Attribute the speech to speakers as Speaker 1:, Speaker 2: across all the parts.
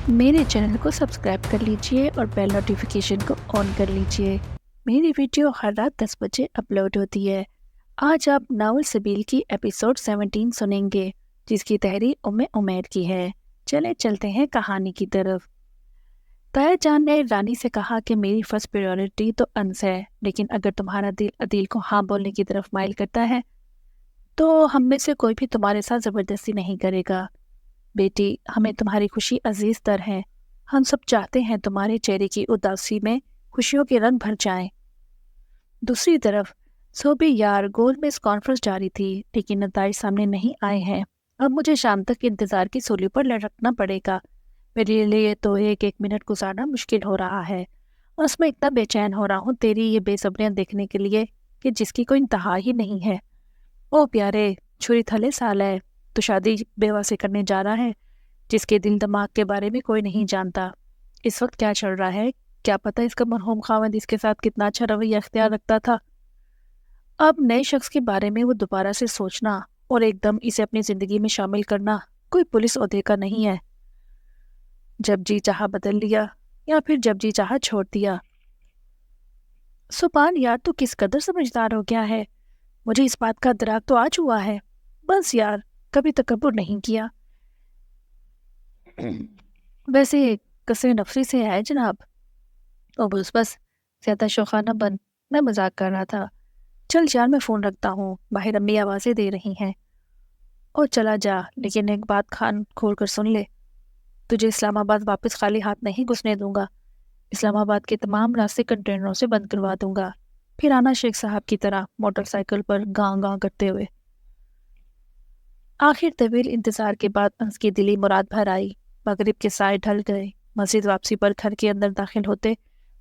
Speaker 1: میرے چینل کو سبسکرائب کر لیجئے اور بیل نوٹیفیکیشن کو آن کر لیجئے۔ میری ویڈیو ہر رات 10 بجے اپلوڈ ہوتی ہے۔ آج آپ ناول سبیل کی ایپیسوڈ 17 سنیں گے، جس کی تحریر عمیر کی ہے۔ چلے چلتے ہیں کہانی کی طرف۔ تایا جان نے رانی سے کہا کہ میری فرسٹ پریورٹی تو انس ہے، لیکن اگر تمہارا دل عدیل کو ہاں بولنے کی طرف مائل کرتا ہے تو ہم میں سے کوئی بھی تمہارے ساتھ زبردستی نہیں کرے گا۔ بیٹی، ہمیں تمہاری خوشی عزیز تر ہے۔ ہم سب چاہتے ہیں تمہارے چہرے کی اداسی میں خوشیوں کے رنگ بھر جائیں۔ دوسری طرف صوبے یار گول میں اس کانفرنس جاری تھی، لیکن نتائج سامنے نہیں آئے ہیں۔ اب مجھے شام تک انتظار کی سولی پر لٹکنا پڑے گا۔ میرے لیے تو ایک منٹ گزارنا مشکل ہو رہا ہے، اور اس میں اتنا بے چین ہو رہا ہوں تیری یہ بے صبریاں دیکھنے کے لیے کہ جس کی کوئی انتہا ہی نہیں ہے۔ او پیارے، چھری تھلے سال ہے تو شادی بیوہ سے کرنے جا رہا ہے، جس کے دل دماغ کے بارے میں کوئی نہیں جانتا۔ اس وقت کیا چل رہا ہے، کیا پتہ اس کا مرحوم خاوند اس کے ساتھ کتنا اچھا رویہ اختیار رکھتا تھا۔ اب نئے شخص کے بارے میں وہ دوبارہ سے سوچنا اور ایک دم اسے اپنی زندگی میں شامل کرنا کوئی پولیس عہدے کا نہیں ہے۔ جب جی چاہا بدل لیا، یا پھر جب جی چاہا چھوڑ دیا۔ سبحان یار، تو کس قدر سمجھدار ہو گیا ہے۔ مجھے اس بات کا ادراک تو آج ہوا ہے۔ بس یار، کبھی تکبر نہیں کیا۔ ویسے کثیر نفسی سے ہے جناب۔ او بس زیادہ شوخانہ بن، میں مذاق کر رہا تھا۔ چل یار، میں فون رکھتا ہوں، باہر امی آوازیں دے رہی ہیں۔ اور چلا جا، لیکن ایک بات کان کھول کر سن لے، تجھے اسلام آباد واپس خالی ہاتھ نہیں گھسنے دوں گا۔ اسلام آباد کے تمام راستے کنٹینروں سے بند کروا دوں گا، پھر آنا شیخ صاحب کی طرح موٹر سائیکل پر گاں گاں کرتے ہوئے۔ آخر طویل انتظار کے بعد انس کی دلی مراد بھر آئی۔ مغرب کے سائے ڈھل گئے۔ مسجد واپسی پر گھر کے اندر داخل ہوتے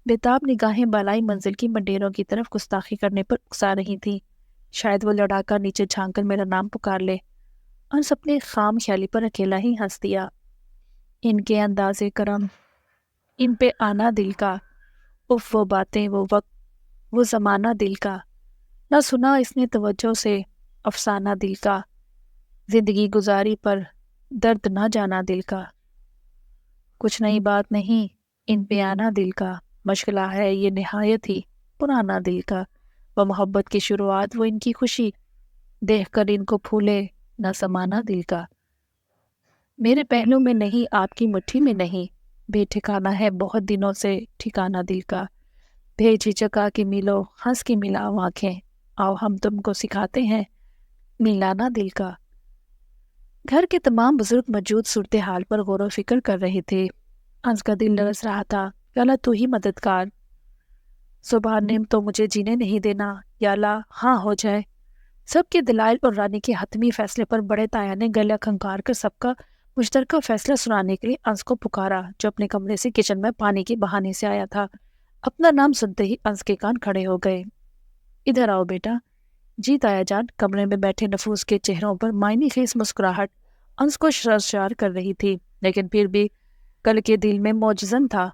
Speaker 1: بےتاب نگاہیں بالائی منزل کی منڈیروں کی طرف گستاخی کرنے پر اکسا رہی تھیں۔ شاید وہ لڑاکا نیچے جھانک کر میرا نام پکار لے۔ انس اپنے خام خیالی پر اکیلا ہی ہنس دیا۔ ان کے انداز کرم، ان پہ آنا دل کا، اف وہ باتیں، وہ وقت، وہ زمانہ دل کا، نہ سنا اس نے توجہ سے افسانہ دل کا، زندگی گزاری پر درد نہ جانا دل کا۔ کچھ نئی بات نہیں، ان پہ آنا دل کا، مشغلہ ہے یہ نہایت ہی پرانا دل کا۔ وہ محبت کی شروعات، وہ ان کی خوشی، دیکھ کر ان کو پھولے نہ سمانا دل کا۔ میرے پہلو میں نہیں، آپ کی مٹھی میں نہیں، بے ٹھکانہ ہے بہت دنوں سے ٹھکانہ دل کا۔ بے جھجکا کے ملو، ہنس کے ملاؤ آنکھیں، آؤ ہم تم کو سکھاتے ہیں ملانا دل کا۔ گھر کے تمام بزرگ موجود صورتحال پر غور و فکر کر رہے تھے۔ انس کا دل لرز رہا تھا۔ یا اللہ تو ہی مددگار، سبحان نعم تو مجھے جینے نہیں دینا، یا اللہ ہاں ہو جائے۔ سب کے دلائل اور رانی کے حتمی فیصلے پر بڑے تایا نے گلہ کھنکار کر سب کا مشترکہ فیصلہ سنانے کے لیے انس کو پکارا، جو اپنے کمرے سے کچن میں پانی کے بہانے سے آیا تھا۔ اپنا نام سنتے ہی انس کے کان کھڑے ہو گئے۔ ادھر آؤ بیٹا۔ جی تایا جان۔ کمرے میں بیٹھے نفوس کے چہروں پر معنی خیز مسکراہٹ انس کو شرشار کر رہی تھی، لیکن پھر بھی کل کے دل میں موجزن تھا۔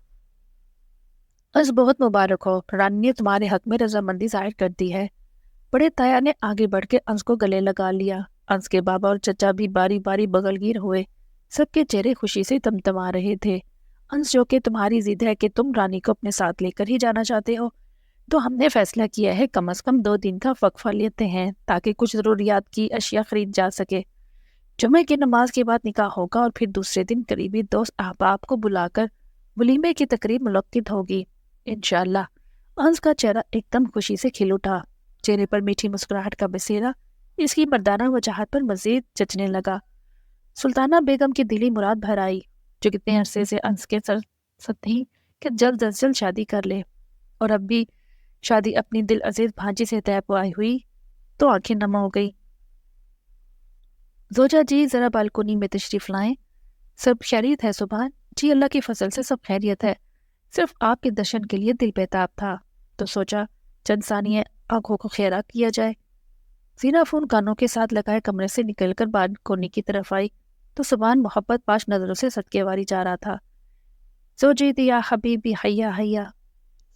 Speaker 1: انس بہت مبارک ہو، رانی نے تمہارے حق میں رضامندی ظاہر کر دی ہے۔ بڑے تایا نے آگے بڑھ کے انس کو گلے لگا لیا۔ انس کے بابا اور چچا بھی باری باری بغل گیر ہوئے۔ سب کے چہرے خوشی سے تمتما رہے تھے۔ انس، جو کہ تمہاری ضد ہے کہ تم رانی کو اپنے ساتھ لے کر ہی جانا چاہتے ہو، تو ہم نے فیصلہ کیا ہے کم از کم 2 دن کا وقفہ لیتے ہیں، تاکہ کچھ ضروریات کی اشیاء خرید جا سکے۔ جمعے کی نماز کے بعد نکاح ہوگا، اور پھر دوسرے دن قریبی دوست احباب کو بلا کر ولیمے کی تقریب منعقد ہوگی انشاءاللہ۔ انس کا چہرہ ایک دم خوشی سے کھل اٹھا۔ چہرے پر میٹھی مسکراہٹ کا بسیرا اس کی مردانہ وجاہت پر مزید جچنے لگا۔ سلطانہ بیگم کی دلی مراد بھر آئی، جو کتنے عرصے سے انس کے سر تھی کہ جلد از جلد شادی کر لے، اور اب بھی شادی اپنی دل عزیز بھانجی سے طے پائی ہوئی تو آنکھیں نم ہو گئی۔ زوجہ جی، ذرا بالکونی میں تشریف لائیں۔ سب خیریت ہے سبحان؟ جی اللہ کی فضل سے سب خیریت ہے، صرف آپ کے درشن کے لیے دل بیتاب تھا، تو سوچا چند ثانیے آنکھوں کو خیرہ کیا جائے۔ زینا فون کانوں کے ساتھ لگائے کمرے سے نکل کر بالکونی کی طرف آئی تو سبحان محبت پاش نظروں سے صدقے واری جا رہا تھا۔ زوجی دیا حبیبی حیا حیا۔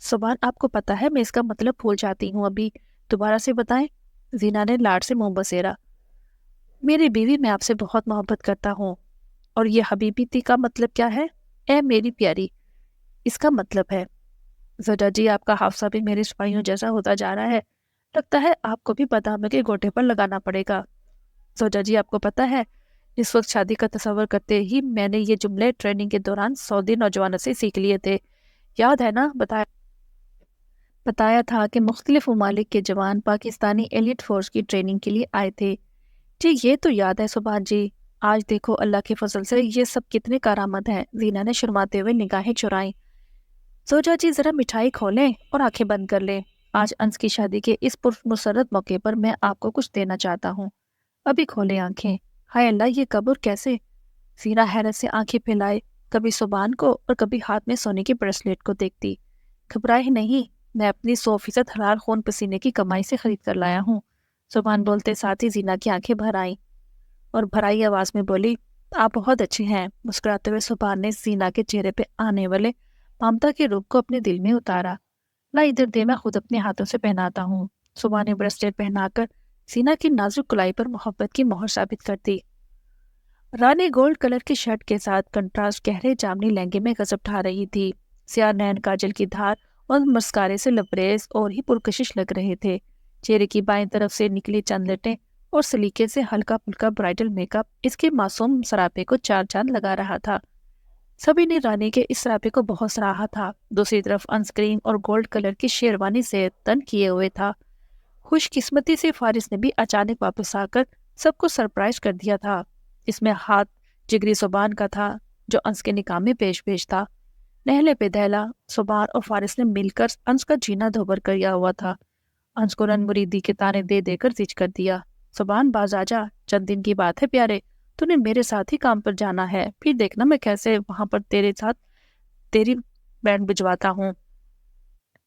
Speaker 1: سبحان، آپ کو پتہ ہے میں اس کا مطلب بھول جاتی ہوں، ابھی دوبارہ سے بتائیں۔ زینا نے لاڈ سے منہ بسیرا۔ میری بیوی، میں آپ سے بہت محبت کرتا ہوں، اور یہ حبیبی تی کا مطلب کیا ہے؟ اے میری پیاری، اس کا مطلب ہے زوجا جی آپ کا حافظہ بھی میرے سپاہیوں جیسا ہوتا جا رہا ہے، لگتا ہے آپ کو بھی بادامے کے گوٹے پر لگانا پڑے گا۔ زوجا جی آپ کو پتہ ہے اس وقت شادی کا تصور کرتے ہی میں نے یہ جملے ٹریننگ کے دوران سعودی نوجوانوں سے سیکھ لیے تھے، یاد ہے نا؟ بتایا تھا کہ مختلف ممالک کے جوان پاکستانی ایلیٹ فورس کی ٹریننگ کے لیے آئے تھے۔ جی یہ تو یاد ہے سبحان جی، آج دیکھو اللہ کے فضل سے یہ سب کتنے کارآمد ہیں۔ زینا نے شرماتے ہوئے نگاہیں چرائیں۔ زوجا جی ذرا مٹھائی کھولیں اور آنکھیں بند کر لیں، آج انس کی شادی کے اس پرمسرت موقع پر میں آپ کو کچھ دینا چاہتا ہوں۔ ابھی کھولیں آنکھیں۔ ہائے اللہ، یہ کب اور کیسے؟ زینا حیرت سے آنکھیں پھیلائے، کبھی سبحان کو اور کبھی ہاتھ میں سونے کی بریسلیٹ کو دیکھتی۔ گھبرائے نہیں، میں اپنی 100% حلال خون پسینے کی کمائی سے خرید کر لایا ہوں۔ سبحان بولتے ساتھ ہی زینا کی آنکھیں بھر آئیں اور بھرائی آواز میں بولی، آپ بہت اچھی ہیں۔ مسکراتے ہوئے سبحان نے زینا کے چہرے پہ آنے والے ممتا کے روپ کو اپنے دل میں اتارا۔ لا ادھر دے، میں خود اپنے ہاتھوں سے پہناتا ہوں۔ سبحان نے بریسلیٹ پہنا کر زینا کی نازک کلائی پر محبت کی مہر ثابت کر دی۔ رانی گولڈ کلر کی شرٹ کے ساتھ کنٹراسٹ گہرے جامنی لہنگے میں غضب ڈھا رہی تھی۔ سیاہ نین کاجل کی دھار اور مسکارے سے لبریز اور ہی پرکشش لگ رہے تھے۔ چہرے کی بائیں طرف سے نکلی چند لٹیں اور سلیقے سے ہلکا پھلکا برائڈل میک اپ اس کے معصوم سراپے کو چار چاند لگا رہا تھا۔ سبھی نے رانی کے اس سراپے کو بہت سراہا تھا۔ دوسری طرف انسکرین اور گولڈ کلر کی شیروانی سے تن کیے ہوئے تھا۔ خوش قسمتی سے فارس نے بھی اچانک واپس آ کر سب کو سرپرائز کر دیا تھا۔ اس میں ہاتھ جگری سبحان کا تھا جو انس کے نکاح میں پیش تھا۔ نہلے پہ دہلا سبحان اور فارس نے مل کر انس کا جینا دھوبر کیا ہوا تھا۔ انس کو رن مریدی کے تانے دے دے کر زج کر دیا۔ سبحان باز آجا، چند دن کی بات ہے پیارے، تو نے میرے ساتھ ہی کام پر جانا ہے، پھر دیکھنا میں کیسے وہاں پر تیرے ساتھ تیری بینڈ بجواتا ہوں۔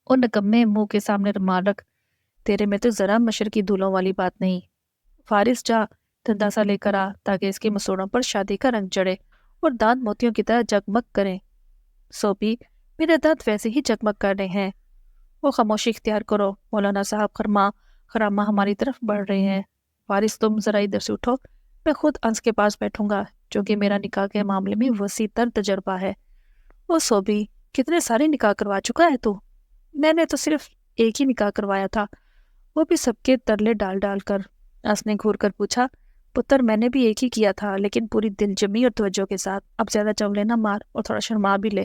Speaker 1: اور نکمے منہ کے سامنے رومال رکھ، تیرے میں تو ذرا مشرقی دھولوں والی بات نہیں۔ فارس جا دھندا سا لے کر آ تاکہ اس کے مسوڑوں پر شادی کا رنگ چڑھے اور دانت موتیوں کی طرح جگمگ کریں۔ سوپی، میرے دانت ویسے ہی جگمگ کر رہے ہیں۔ وہ خاموشی اختیار کرو، مولانا صاحب خرامہ ہماری طرف بڑھ رہے ہیں۔ فارس تم ذرا ادھر سے اٹھو، میں خود انس کے پاس بیٹھوں گا، چونکہ میرا نکاح کے معاملے میں وسیع تر تجربہ ہے۔ وہ سوبی، کتنے سارے نکاح کروا چکا ہے تو؟ میں نے تو صرف ایک ہی نکاح کروایا تھا، وہ بھی سب کے ترلے ڈال ڈال کر۔ انس نے گھور کر پوچھا، پتر میں نے بھی ایک ہی کیا تھا، لیکن پوری دل جمی اور توجہ کے ساتھ۔ اب زیادہ چولے نہ مار اور تھوڑا شرما بھی لے۔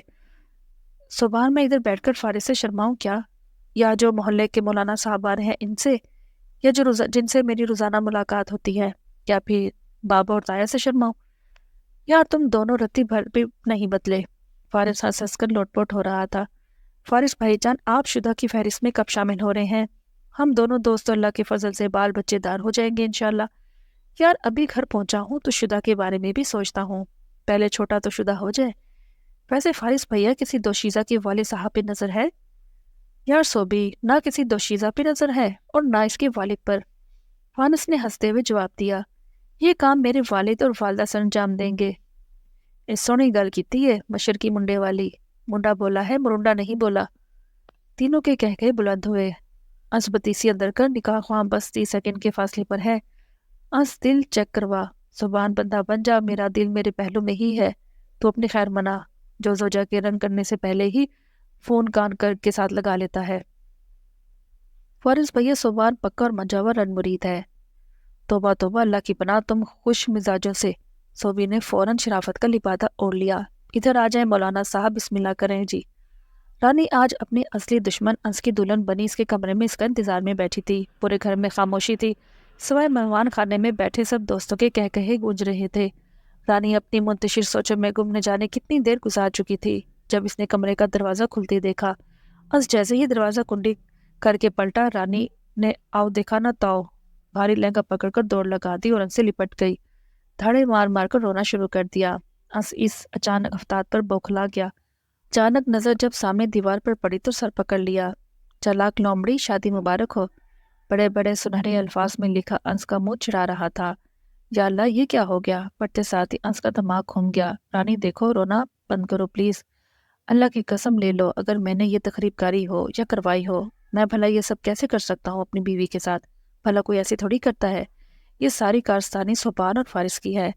Speaker 1: سبحان، میں ادھر بیٹھ کر فارس سے شرماؤں کیا؟ یا جو محلے کے مولانا صاحب آ رہے ہیں ان سے، یا جو جن سے میری روزانہ ملاقات ہوتی ہے، یا پھر بابا اور تایا سے شرماؤں؟ یار تم دونوں رتی بھر بھی نہیں بدلے۔ فارس ہنس ہنس کر لوٹ پوٹ ہو رہا تھا۔ فارس بھائی جان، آپ شدہ کی فہرست میں کب شامل ہو رہے ہیں؟ ہم دونوں دوست اللہ کے فضل سے بال بچے دار ہو جائیں گے انشاءاللہ۔ یار ابھی گھر پہنچا ہوں تو شدہ کے بارے میں بھی سوچتا ہوں، پہلے چھوٹا تو شدہ ہو جائے۔ ویسے فارس بھیا کسی دوشیزہ کے والد صاحب پہ نظر ہے؟ یار سوبی، نہ کسی دوشیزہ پہ نظر ہے اور نہ اس کے والد پر۔ فارس نے ہنستے ہوئے جواب دیا، یہ کام میرے والد اور والدہ سر انجام دیں گے۔ اس سونی گل کیتی ہے مشرقی منڈے والی، منڈا بولا ہے مرنڈا نہیں بولا۔ تینوں کے کہہ کے بلند ہوئے۔ انس بتیسی اندر کر نکاح خواہ بس 30 سیکنڈ کے فاصلے پر ہے۔ انس دل چیک کروا، سبحان بندہ بن جا، میرا دل میرے پہلو میں ہی ہے، تو اپنی خیر منا، جو زوجہ کے رنگ کرنے سے پہلے ہی فون کان کر کے ساتھ لگا لیتا ہے۔ فارس بھیا سبحان پکا اور منجاور رن مرید ہے۔ توبہ توبہ، اللہ کی پناہ تم خوش مزاجوں سے۔ صوبی نے فوراً شرافت کا لبادہ اوڑھ لیا۔ ادھر آ جائیں مولانا صاحب، بسم اللہ کریں جی۔ رانی آج اپنی اصلی دشمن انس کی دلہن بنی اس کے کمرے میں اس کا انتظار میں بیٹھی تھی۔ پورے گھر میں خاموشی تھی، سوائے مہمان خانے میں بیٹھے سب دوستوں کے کہے گونج رہے تھے۔ رانی اپنی منتشر سوچوں میں گم نہ جانے کتنی دیر گزار چکی تھی جب اس نے کمرے کا دروازہ کھلتے دیکھا۔ انس جیسے ہی دروازہ کنڈی کر کے پلٹا، رانی نے آؤ دیکھا نہ تاؤ بھاری لہنگا پکڑ کر دوڑ لگا دی اور ان سے لپٹ گئی۔ دھاڑے مار مار کر رونا شروع کر دیا۔ انس اس اچانک افتاد پر بوکھلا گیا۔ اچانک نظر جب سامنے دیوار پر پڑی تو سر پکڑ لیا۔ چالاک لومڑی، شادی مبارک ہو، بڑے بڑے سنہرے الفاظ میں لکھا انس کا منہ چڑھا رہا تھا۔ یا اللہ، یہ کیا ہو گیا؟ پڑھتے ساتھ ہی انس کا دماغ گھوم گیا۔ رانی دیکھو، رونا بند کرو پلیز، اللہ کی قسم لے لو، اگر میں نے یہ تقریب کاری ہو یا کروائی ہو، میں بھلا یہ سب کیسے کر سکتا ہوں اپنی بیوی کے ساتھ؟ بھلا کوئی ایسی تھوڑی کرتا ہے؟ یہ ساری کارستانی سبحان اور فارس کی ہے۔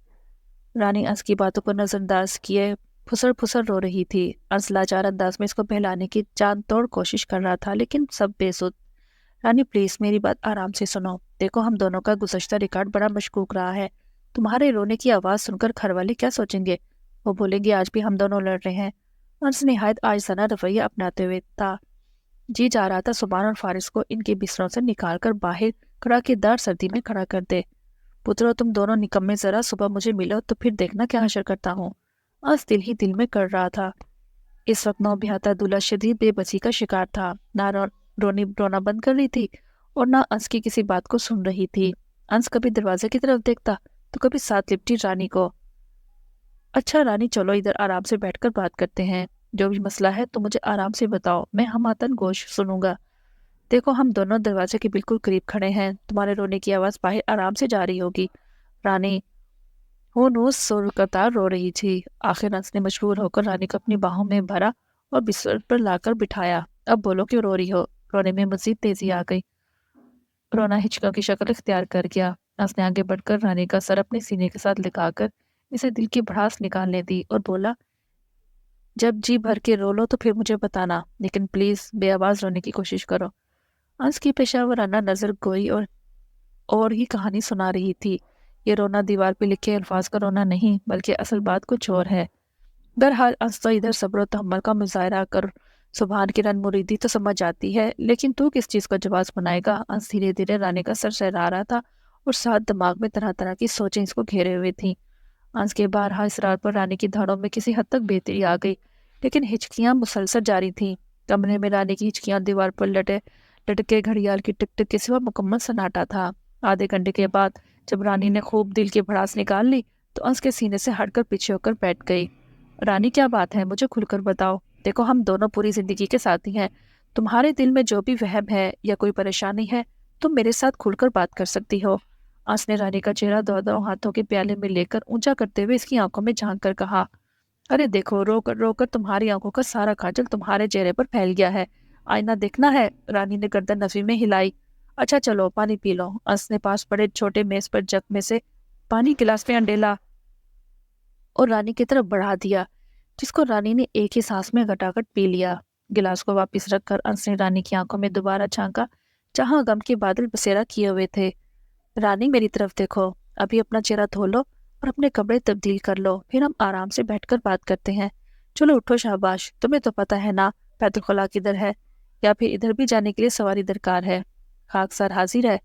Speaker 1: رانی انس کی باتوں کو نظر انداز کیے پھسر پھسر رو رہی تھی۔ انس لاچار انداز میں اس کو بہلانے کی جان توڑ کوشش کر رہا تھا، لیکن سب بے سود۔ رانی پلیز میری بات آرام سے سنو، دیکھو ہم دونوں کا گزشتہ ریکارڈ بڑا مشکوک رہا ہے۔ تمہارے رونے کی آواز سن کر گھر والے کیا سوچیں گے؟ وہ بولیں گے آج بھی ہم دونوں لڑ رہے ہیں۔ انس نہایت آجزانہ رویہ اپناتے ہوئے تھا۔ جی چاہ رہا تھا سبحان اور فارس کو ان کے بستروں سے نکال کر باہر کڑاکے دار سردی میں کھڑا کر دے۔ پترو تم دونوں نکمے، ذرا صبح مجھے ملو تو پھر دیکھنا کیا حشر کرتا ہوں۔ انس دل ہی دل میں کر رہا تھا۔ اس وقت نو بیاہتا دولہا شدید بے بسی کا شکار تھا، نہ رونا بند کر رہی تھی اور نہ انس کی کسی بات کو سن رہی تھی۔ انس کبھی دروازے کی طرف دیکھتا تو کبھی ساتھ لپٹی رانی کو۔ اچھا رانی چلو ادھر آرام سے بیٹھ کر بات کرتے ہیں، جو بھی مسئلہ ہے تو مجھے آرام سے بتاؤ، میں ہماتن گوش سنوں گا۔ دیکھو ہم دونوں دروازے کے بالکل قریب کھڑے ہیں، تمہارے رونے کی آواز باہر آرام سے جا رہی ہوگی۔ رانی ہونوس سرکتار رو رہی تھی۔ آخر انس نے مجبور ہو کر رانی کو اپنی باہوں میں بھرا اور بستر پر لا کر بٹھایا۔ اب بولو کیوں رو رہی ہو؟ رونے میں مزید تیزی آ گئی۔ رونا ہچکوں کی شکل اختیار کر گیا۔ انس نے آگے بڑھ کر رانی کا سر اپنے سینے کے ساتھ لگا کر اسے دل کی بھڑاس نکالنے دی اور بولا جب جی بھر کے رو لو تو پھر مجھے بتانا، لیکن پلیز بے آواز رونے کی کوشش کرو۔ انس کی پیشہ ورانہ نظر گوئی اور ہی کہانی سنا رہی تھی۔ یہ رونا دیوار پہ لکھے الفاظ کا رونا نہیں، بلکہ اصل بات کچھ اور ہے۔ بہرحال انس تو ادھر صبر و تحمل کا مظاہرہ کر سبحان کی رن مریدی تو سمجھ جاتی ہے، لیکن تو کس چیز کا جواز بنائے گا؟ انس دھیرے دھیرے رانی کا سر سہلا رہا تھا اور ساتھ دماغ میں طرح طرح کی سوچیں اس کو گھیرے ہوئے تھیں۔ انس کے بارہا اصرار پر رانی کی دھڑوں میں کسی حد تک بہتری آ گئی، لیکن ہچکیاں مسلسل جاری تھیں۔ کمرے میں رانی کی ہچکیاں دیوار پر لٹکے گھڑیال کی ٹک ٹک کے سوا مکمل سناٹا تھا۔ آدھے گھنٹے کے بعد جب رانی نے خوب دل کی بھڑاس نکال لی تو انس کے سینے سے ہٹ کر پیچھے ہو کر بیٹھ گئی۔ رانی کیا بات ہے؟ مجھے کھل کر بتاؤ۔ دیکھو ہم دونوں پوری زندگی کے ساتھی ہیں، تمہارے دل میں جو بھی وہم ہے یا کوئی پریشانی ہے تم میرے ساتھ کھل کر بات کر سکتی ہو۔ انس نے رانی کا چہرہ دو ہاتھوں کے پیالے میں لے کر اونچا کرتے ہوئے اس کی آنکھوں میں جھانک کر کہا، ارے دیکھو رو کر تمہاری آنکھوں کا سارا کاجل تمہارے چہرے پر پھیل گیا ہے، آئینہ دیکھنا ہے۔ رانی نے گردن نفی میں ہلائی۔ اچھا چلو پانی پی لو۔ انس نے پاس پڑے چھوٹے میز پر جگ میں سے پانی گلاس میں انڈیلا اور رانی کی طرف بڑھا دیا، جس کو رانی نے ایک ہی سانس میں گٹاگٹ پی لیا۔ گلاس کو واپس رکھ کر انس نے رانی کی آنکھوں میں دوبارہ جھانکا، جہاں غم کے بادل بسیرا کیے ہوئے تھے۔ رانی میری طرف دیکھو، ابھی اپنا چہرہ دھو لو اور اپنے کپڑے تبدیل کر لو، پھر ہم آرام سے بیٹھ کر بات کرتے ہیں۔ چلو اٹھو شاباش، تمہیں تو پتہ ہے نا بیت الخلا کدھر ہے، یا پھر ادھر بھی جانے کے لیے سواری درکار ہے؟ خاک سار حاضر ہے؟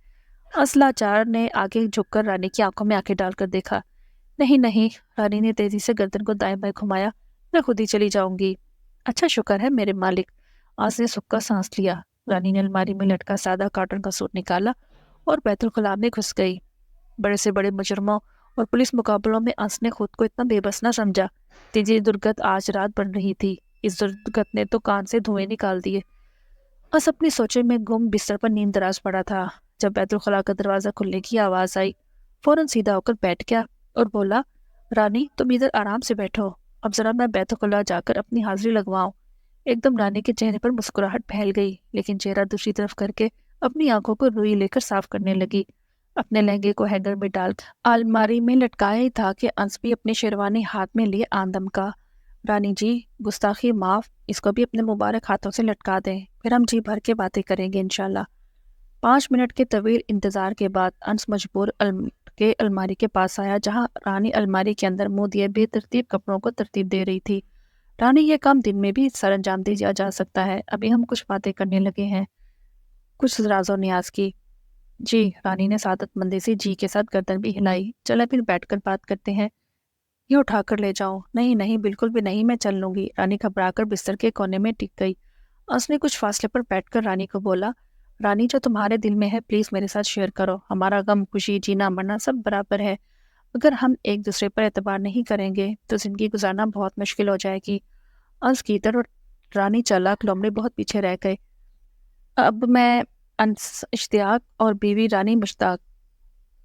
Speaker 1: اصلاچار نے آگے جھک کر رانی کی آنکھوں میں آنکھیں ڈال کر دیکھا۔ نہیں نہیں، رانی نے تیزی سے گردن کو دائیں بائیں گھمایا، میں خود ہی چلی جاؤں گی۔ اچھا شکر ہے میرے مالک۔ انس نے سکا سانس لیا۔ رانی نے الماری میں لٹکا سادہ کاٹن کا سوٹ نکالا اور بیت الخلا میں گھس گئی۔ بڑے سے بڑے مجرموں اور پولیس مقابلوں میں انس نے خود کو اتنا بے بس نہ سمجھا۔ تیجی درگت آج رات بن رہی تھی، اس درگت نے تو کان سے دھوئیں نکال دیے۔ انس اپنی سوچیں میں گم بستر پر نیند دراز پڑا تھا۔ جب بیت الخلا کا دروازہ کھلنے کی آواز آئی، فوراً سیدھا ہو کر بیٹھ گیا اور بولا، رانی تم ادھر آرام سے بیٹھو، اب ذرا میں بیت الخلا جا کر اپنی حاضری لگواؤں۔ ایک دم رانی کے چہرے پر مسکراہٹ پھیل گئی، لیکن چہرہ دوسری طرف کر کے اپنی آنکھوں کو روئی لے کر صاف کرنے لگی۔ اپنے لہنگے کو ہینگر میں ڈال الماری میں لٹکایا ہی تھا کہ انس بھی اپنی شیروانی ہاتھ میں لیے آندم کا۔ رانی جی گستاخی معاف، اس کو بھی اپنے مبارک ہاتھوں سے لٹکا دیں، پھر ہم جی بھر کے باتیں کریں گے انشاءاللہ۔ 5 منٹ کے طویل انتظار کے بعد انس مجبور کے الماری کے پاس آیا، جہاں رانی الماری کے اندر منہ دیے بے ترتیب کپڑوں کو ترتیب دے رہی تھی۔ رانی یہ کام دن میں بھی سر انجام دیا جا سکتا ہے، ابھی ہم کچھ باتیں کرنے لگے ہیں، کچھ راز و نیاز کی۔ جی، رانی نے سعادت مندی سے جی کے ساتھ گردن بھی ہلائی۔ چلے پھر بیٹھ کر بات کرتے ہیں، یہ اٹھا کر لے جاؤ۔ نہیں نہیں بالکل بھی نہیں، میں چل لوں گی۔ رانی گھبرا کر بستر کے کونے میں ٹک گئی۔ انس نے کچھ فاصلے پر بیٹھ کر رانی کو بولا، رانی جو تمہارے دل میں ہے پلیز میرے ساتھ شیئر کرو، ہمارا غم خوشی جینا مرنا سب برابر ہے، اگر ہم ایک دوسرے پر اعتبار نہیں کریں گے تو زندگی گزارنا بہت مشکل ہو جائے گی۔ انس گیتر اور رانی چالاک لومڑے بہت پیچھے رہ گئے۔ اب میں انس اشتیاق اور بیوی رانی مشتاق،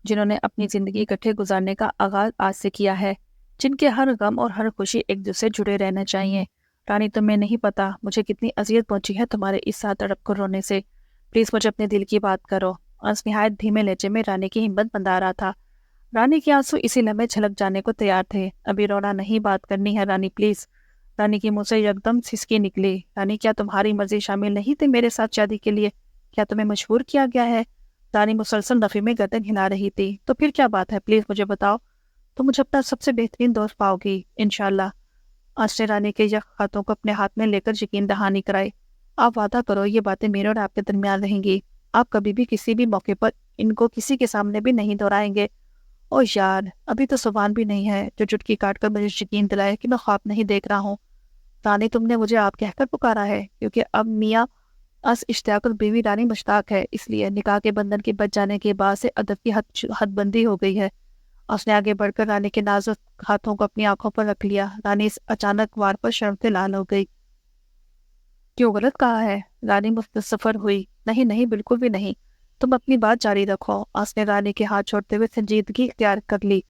Speaker 1: جنہوں نے اپنی زندگی اکٹھے گزارنے کا آغاز آج سے کیا ہے، جن کے ہر غم اور ہر خوشی ایک دوسرے جڑے رہنا چاہیے۔ رانی تمہیں نہیں پتا مجھے کتنی اذیت پہنچی ہے تمہارے اس ساتھ تڑپ کر رونے سے، پلیز مجھے اپنے دل کی بات کرو۔ انس نہایت دھیمے لہجے میں رانی کی ہمت بندھا رہا تھا۔ رانی کے آنسو اسی لمحے چھلک جانے کو تیار تھے۔ ابھی رونا نہیں، بات کرنی ہے رانی پلیز۔ رانی کی منہ سے یکدم سسکی نکلی۔ رانی کیا تمہاری مرضی شامل نہیں تھی میرے ساتھ شادی کے لیے؟ کیا تمہیں مجبور کیا گیا ہے؟ رانی مسلسل نفی میں گردن ہلا رہی تھی۔ تو پھر کیا بات ہے، پلیز مجھے بتاؤ۔ تم مجھے اپنا سب سے بہترین دوست پاؤ گی انشاءاللہ۔ آج نے رانی کے یک ہاتھوں کو اپنے ہاتھ میں لے کر یقین دہانی کرائی۔ آپ وعدہ کرو یہ باتیں میرے اور آپ کے درمیان رہیں گی۔ آپ کبھی بھی کسی بھی موقع پر ان کو کسی کے سامنے بھی نہیں دہرائیں گے۔ او یار، ابھی تو زبان بھی نہیں ہے جو چٹکی کاٹ کر مجھے یقین دلائے کہ میں خواب نہیں دیکھ رہا ہوں۔ رانی تم نے مجھے آپ کہہ کر پکارا ہے کیونکہ اب میاں اس اشتیاق البیوی رانی مشتاق ہے، اس لیے نکاح کے بندھن کے بچ جانے کے بعد سے ادب کی حد بندی ہو گئی ہے۔ اس نے آگے بڑھ کر رانی کے نازک ہاتھوں کو اپنی آنکھوں پر رکھ لیا۔ رانی اس اچانک وار پر شرم سے لال ہو گئی۔ کیوں غلط کہا ہے؟ رانی مستفر ہوئی۔ نہیں نہیں، بالکل بھی نہیں، تم اپنی بات جاری رکھو۔ اس نے رانی کے ہاتھ چھوڑتے ہوئے سنجیدگی اختیار کر لی۔